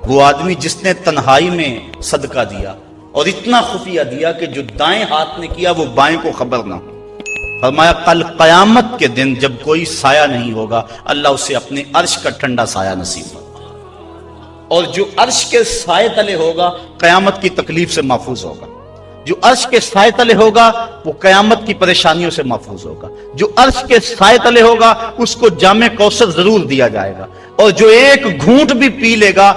وہ آدمی جس نے تنہائی میں صدقہ دیا اور اتنا خفیہ دیا کہ جو دائیں ہاتھ نے کیا وہ بائیں کو خبر نہ ہو۔ فرمایا کل قیامت کے دن جب کوئی سایہ نہیں ہوگا اللہ اسے اپنے عرش کا ٹھنڈا سایہ نصیب ہوگا، اور جو عرش کے سائے تلے ہوگا قیامت کی تکلیف سے محفوظ ہوگا، جو عرش کے سائے تلے ہوگا وہ قیامت کی پریشانیوں سے محفوظ ہوگا، جو عرش کے سائے تلے ہوگا اس کو جام کوثر ضرور دیا جائے گا، اور جو ایک گھونٹ بھی پی لے گا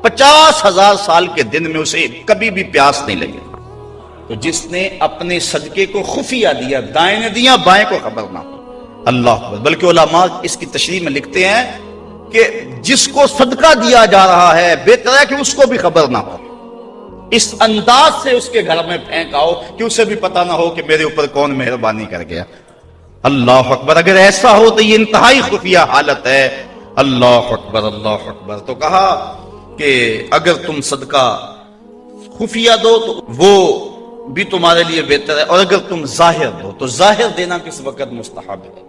50,000 سال کے دن میں اسے کبھی بھی پیاس نہیں لگے۔ تو جس نے اپنے صدقے کو خفیہ دیا، دائیں نے دیا بائیں کو خبر نہ ہو، اللہ اکبر۔ بلکہ علماء اس کی تشریح میں لکھتے ہیں کہ جس کو صدقہ دیا جا رہا ہے بہتر ہے کہ اس کو بھی خبر نہ ہو، اس انداز سے اس کے گھر میں پھینک آؤ کہ اسے بھی پتا نہ ہو کہ میرے اوپر کون مہربانی کر گیا۔ اللہ اکبر۔ اگر ایسا ہو تو یہ انتہائی خفیہ حالت ہے۔ اللہ اکبر اللہ اکبر۔ تو کہا کہ اگر تم صدقہ خفیہ دو تو وہ بھی تمہارے لیے بہتر ہے، اور اگر تم ظاہر دو تو ظاہر دینا کس وقت مستحب ہے،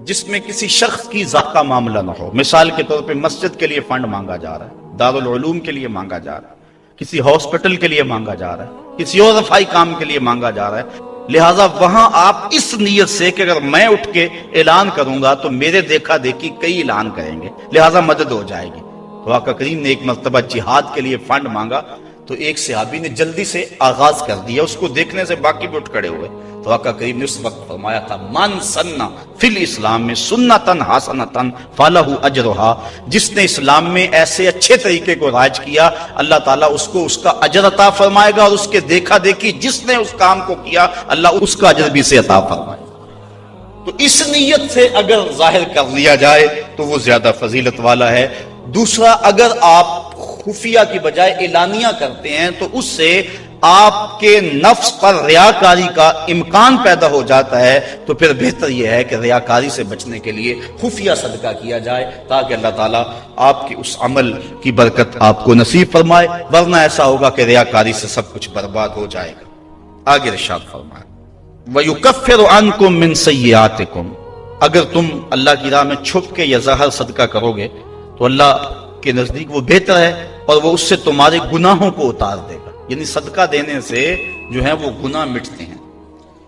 جس میں کسی شخص کی ذات کا معاملہ نہ ہو۔ مثال کے طور پہ مسجد کے لیے فنڈ مانگا جا رہا ہے، دارالعلوم کے لیے مانگا جا رہا ہے، کسی ہاسپٹل کے لیے مانگا جا رہا ہے، کسی اور رفاہی کام کے لیے مانگا جا رہا ہے، لہٰذا وہاں آپ اس نیت سے کہ اگر میں اٹھ کے اعلان کروں گا تو میرے دیکھا دیکھی کئی اعلان کریں گے، لہٰذا مدد ہو جائے گی۔ تو آقا کریم نے ایک مرتبہ جہاد کے لیے فنڈ مانگا تو ایک صحابی نے جلدی سے آغاز کر دیا، اس کو دیکھنے سے باقی بھی اٹھ کھڑے ہوئے۔ تو آقا کریم نے اس وقت فرمایا تھا من سنہ فی الاسلام میں سنتن حسنتن فلہ اجرہا، جس نے اسلام میں ایسے اچھے طریقے کو رائج کیا اللہ تعالیٰ اس کو اس کا اجر عطا فرمائے گا، اور اس کے دیکھا دیکھی جس نے اس کام کو کیا اللہ اس کا اجر بھی سے عطا فرمائے گا۔ تو اس نیت سے اگر ظاہر کر لیا جائے تو وہ زیادہ فضیلت والا ہے۔ دوسرا، اگر آپ خفیہ کی بجائے اعلانیہ کرتے ہیں تو اس سے آپ کے نفس پر ریاکاری کا امکان پیدا ہو جاتا ہے، تو پھر بہتر یہ ہے کہ ریاکاری سے بچنے کے لیے خفیہ صدقہ کیا جائے تاکہ اللہ تعالیٰ آپ کے اس عمل کی برکت آپ کو نصیب فرمائے، ورنہ ایسا ہوگا کہ ریاکاری سے سب کچھ برباد ہو جائے گا۔ آگے ارشاد فرمائے وَيُكَفِّرُ عَنْكُم مِّن سَيِّئَاتِكُم، اگر تم اللہ کی راہ میں چھپ کے یا ظاہر صدقہ کرو گے تو اللہ کے نزدیک وہ بہتر ہے، اور وہ اس سے تمہارے گناہوں کو اتار دے گا، یعنی صدقہ دینے سے جو ہے وہ گناہ مٹتے ہیں۔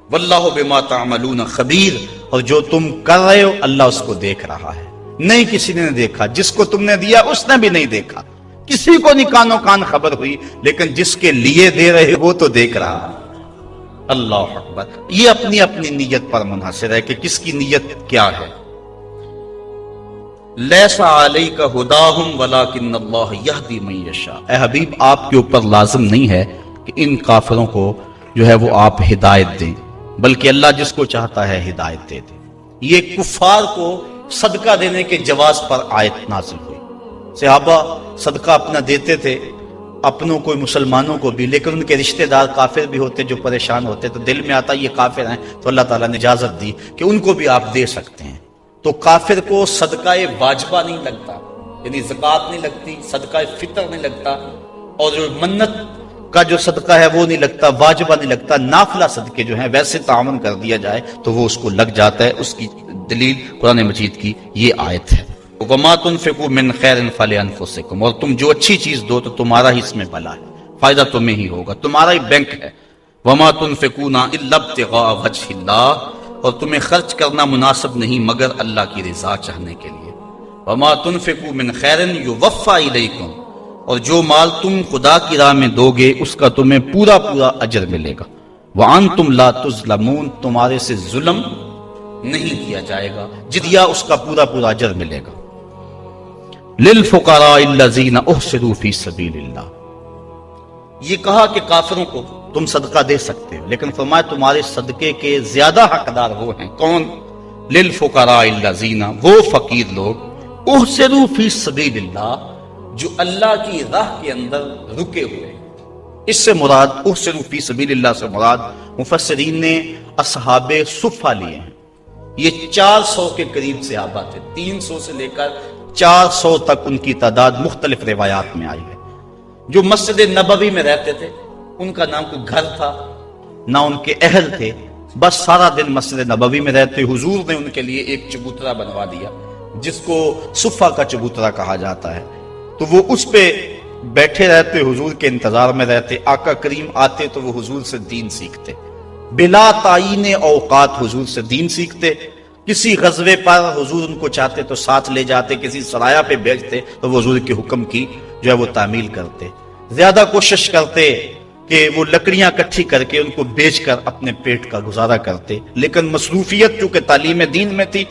واللہ بما تعملون خبیر، اور جو تم کر رہے ہو اللہ اس کو دیکھ رہا ہے، نہیں کسی نے دیکھا، جس کو تم نے دیا اس نے بھی نہیں دیکھا، کسی کو نہیں کانوں کان خبر ہوئی، لیکن جس کے لیے دے رہے وہ تو دیکھ رہا ہے۔ اللہ اکبر۔ یہ اپنی اپنی نیت پر منحصر ہے کہ کس کی نیت کیا ہے۔ لیس علیک ہداہم ولکن اللہ یہدی من یشاء، اے حبیب آپ کے اوپر لازم نہیں ہے کہ ان کافروں کو جو ہے وہ آپ ہدایت دیں، بلکہ اللہ جس کو چاہتا ہے ہدایت دے دے۔ یہ کفار کو صدقہ دینے کے جواز پر آیت نازل ہوئی۔ صحابہ صدقہ اپنا دیتے تھے، اپنوں کو مسلمانوں کو بھی، لیکن ان کے رشتہ دار کافر بھی ہوتے جو پریشان ہوتے، تو دل میں آتا یہ کافر ہیں، تو اللہ تعالیٰ نے اجازت دی کہ ان کو بھی آپ دے سکتے ہیں۔ تو کافر کو صدقہ واجبہ نہیں لگتا، یعنی زکوٰۃ نہیں لگتی، صدقہ فطر نہیں لگتا، اور جو منت کا جو صدقہ ہے وہ نہیں لگتا، واجبہ نہیں لگتا، نافلہ صدقے جو ہیں ویسے تعاون کر دیا جائے تو وہ اس کو لگ جاتا ہے۔ اس کی دلیل قرآن مجید کی یہ آیت ہے وَمَا تُنْفِقُوا مِنْ خَيْرٍ فَلِأَنفُسِكُمْ، اور تم جو اچھی چیز دو تو تمہارا ہی اس میں بھلا ہے، فائدہ تمہیں ہی ہوگا، تمہارا ہی بینک ہے۔ وَمَا تُنْفِقُونَ إِلَّا ابْتِغَاءَ وَجْهِ اللَّهِ، اور تمہیں خرچ کرنا مناسب نہیں مگر اللہ کی رضا چاہنے کے لیے۔ وَمَا تُنْفِقُوا مِنْ خَيْرٍ يُوَفَّى إِلَيْكُمْ، اور جو مال تم خدا کی راہ میں دو گے اس کا تمہیں پورا پورا اجر ملے گا۔ وَأَنْتُمْ لَا تُظْلَمُونَ، تمہارے سے ظلم نہیں کیا جائے گا، جدیا اس کا پورا پورا اجر ملے گا۔ لِلْفُقَرَاءِ الَّذِينَ أُحْصِرُوا فِي سَبِيلِ اللَّهِ، یہ کہا کہ کافروں کو تم صدقہ دے سکتے ہو، لیکن فرمایا تمہارے صدقے کے زیادہ حقدار وہ ہیں، کون؟ لِلْفُقَرَاءِ الَّذِينَ، وہ فقیر لوگ، احسروا فی سبیل اللہ، جو اللہ کی راہ کے اندر رکے ہوئے۔ اس سے مراد احسروا فی سبیل اللہ سے مراد مفسرین نے اصحاب صفہ لیے ہیں۔ یہ 400 کے قریب صحابہ تھے، 300 سے لے کر 400 تک ان کی تعداد مختلف روایات میں آئی ہے، جو مسجد نبوی میں رہتے تھے۔ ان کا نام کوئی گھر تھا نہ ان کے اہل تھے، بس سارا دن مسجد نبوی میں رہتے۔ حضور نے ان کے لیے ایک چبوترا بنوا دیا جس کو صفہ کا چبوترا کہا جاتا ہے، تو وہ اس پہ بیٹھے رہتے حضور کے انتظار میں رہتے، آقا کریم آتے تو وہ حضور سے دین سیکھتے، بلا تعین اوقات حضور سے دین سیکھتے۔ کسی غزوے پر حضور ان کو چاہتے تو ساتھ لے جاتے، کسی سرایہ پہ بھیجتے تو وہ حضور کے حکم کی جو ہے وہ تعمیل کرتے، زیادہ کوشش کرتے کہ وہ لکڑیاں اکٹھی کر کے ان کو بیچ کر اپنے پیٹ کا گزارا کرتے، لیکن مصروفیت چونکہ تعلیم دین میں تھی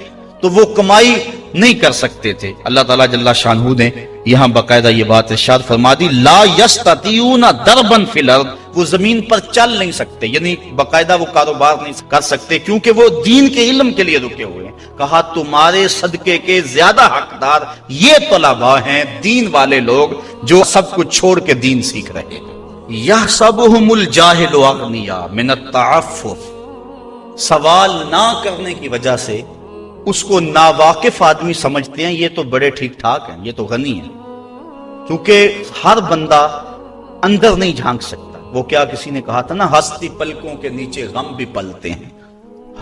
تو وہ کمائی نہیں کر سکتے تھے۔ اللہ تعالیٰ جل شانہ نے یہاں باقاعدہ یہ بات ارشاد فرما دی، لا یستطیعون ضربا فی الارض، وہ زمین پر چل نہیں سکتے، یعنی باقاعدہ وہ کاروبار نہیں کر سکتے کیونکہ وہ دین کے علم کے لیے رکے ہوئے ہیں۔ کہا تمہارے صدقے کے زیادہ حقدار یہ طلباء ہیں، دین والے لوگ جو سب کچھ چھوڑ کے دین سیکھ رہے ہیں۔ یحسبہم الجاہل اغنیاء من التعفف، سوال نہ کرنے کی وجہ سے اس کو ناواقف آدمی سمجھتے ہیں یہ تو بڑے ٹھیک ٹھاک ہیں، یہ تو غنی ہیں، کیونکہ ہر بندہ اندر نہیں جھانک سکتا۔ وہ کیا کسی نے کہا تھا نا، ہستی پلکوں کے نیچے غم بھی پلتے ہیں،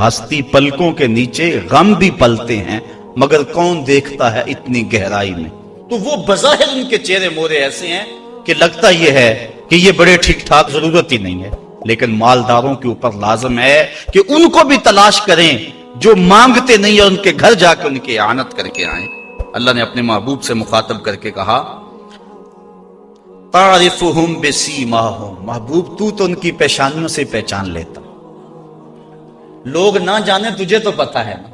ہستی پلکوں کے نیچے غم بھی پلتے ہیں، مگر کون دیکھتا ہے اتنی گہرائی میں۔ تو وہ بظاہر ان کے چہرے مورے ایسے ہیں کہ لگتا یہ ہے کہ یہ بڑے ٹھیک ٹھاک، ضرورت ہی نہیں ہے، لیکن مالداروں کے اوپر لازم ہے کہ ان کو بھی تلاش کریں جو مانگتے نہیں اور ان کے گھر جا کے ان کی اعانت کر کے آئیں۔ اللہ نے اپنے محبوب سے مخاطب کر کے کہا تعرفہم بسیماہم، محبوب تو ان کی پیشانیوں سے پہچان لیتا، لوگ نہ جانے تجھے تو پتا ہے نا۔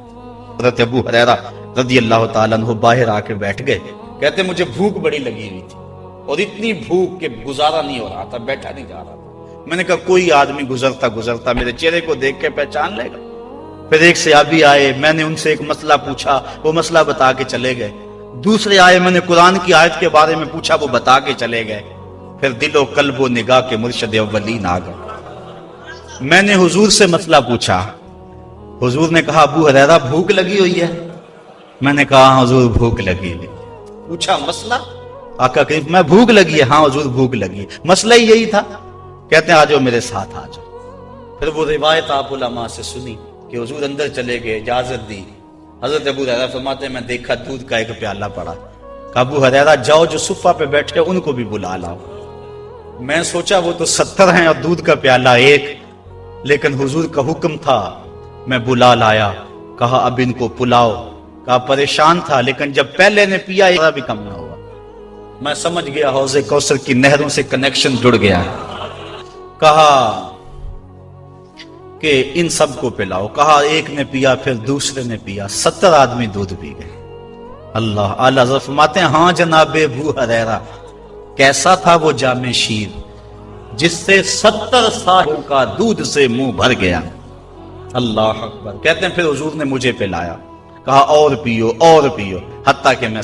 حضرت ابو ہریرہ رضی اللہ تعالیٰ عنہ باہر آ کے بیٹھ گئے، کہتے مجھے بھوک بڑی لگی ہوئی تھی اور اتنی بھوک کہ گزارا نہیں ہو رہا تھا، بیٹھا نہیں جا رہا تھا۔ میں نے کہا کوئی آدمی گزرتا میرے چہرے کو دیکھ کے پہچان لے گا۔ پھر ایک صحابی آئے، میں نے ان سے ایک مسئلہ پوچھا، وہ مسئلہ بتا کے چلے گئے۔ دوسرے آئے، میں نے قرآن کی آیت کے بارے میں پوچھا، وہ بتا کے چلے گئے۔ پھر دل و قلب و نگاہ کے مرشد اولین آ گئے۔ میں نے حضور سے مسئلہ پوچھا، حضور نے کہا ابو ہریرہ بھوک لگی ہوئی ہے؟ میں نے کہا ہاں حضور بھوک لگی ہوئی۔ پوچھا مسئلہ؟ آقا کریم میں بھوک لگی ہے، ہاں حضور بھوک لگی، مسئلہ ہی یہی تھا۔ کہتے ہیں آ جاؤ میرے ساتھ آ جاؤ۔ پھر وہ روایت آپ علماء سے سنی کہ حضور اندر چلے گئے، اجازت دی۔ حضرت ابو ہریرہ فرماتے ہیں میں دیکھا دودھ کا ایک پیالہ پڑا، کہا ابو ہریرہ جاؤ جو صفہ پہ بیٹھے ان کو بھی بلا لاؤ۔ میں سوچا وہ تو 70 ہیں اور دودھ کا پیالہ ایک، لیکن حضور کا حکم تھا، میں بلا لایا، کہا اب ان کو پلاؤ۔ کہا پریشان تھا لیکن جب پہلے نے پیا ذرا بھی کم نہ ہوا۔ میں سمجھ گیا حوض کوثر کی نہروں سے کنیکشن جڑ گیا۔ کہا کہ ان سب کو پلاؤ، کہا ایک نے پیا، پھر دوسرے نے پیا، 70 آدمی دودھ پی گئے۔ اللہ اعلیٰ حضرت فرماتے ہیں ہاں جناب ابو ہریرہ کیسا تھا وہ جام شیر جس سے 70 سالوں کا دودھ سے منہ بھر گیا۔ اللہ اکبر۔ کہتے ہیں پھر حضور نے مجھے پلایا، کہا اور پیو اور پیو، حتیٰ کہ میں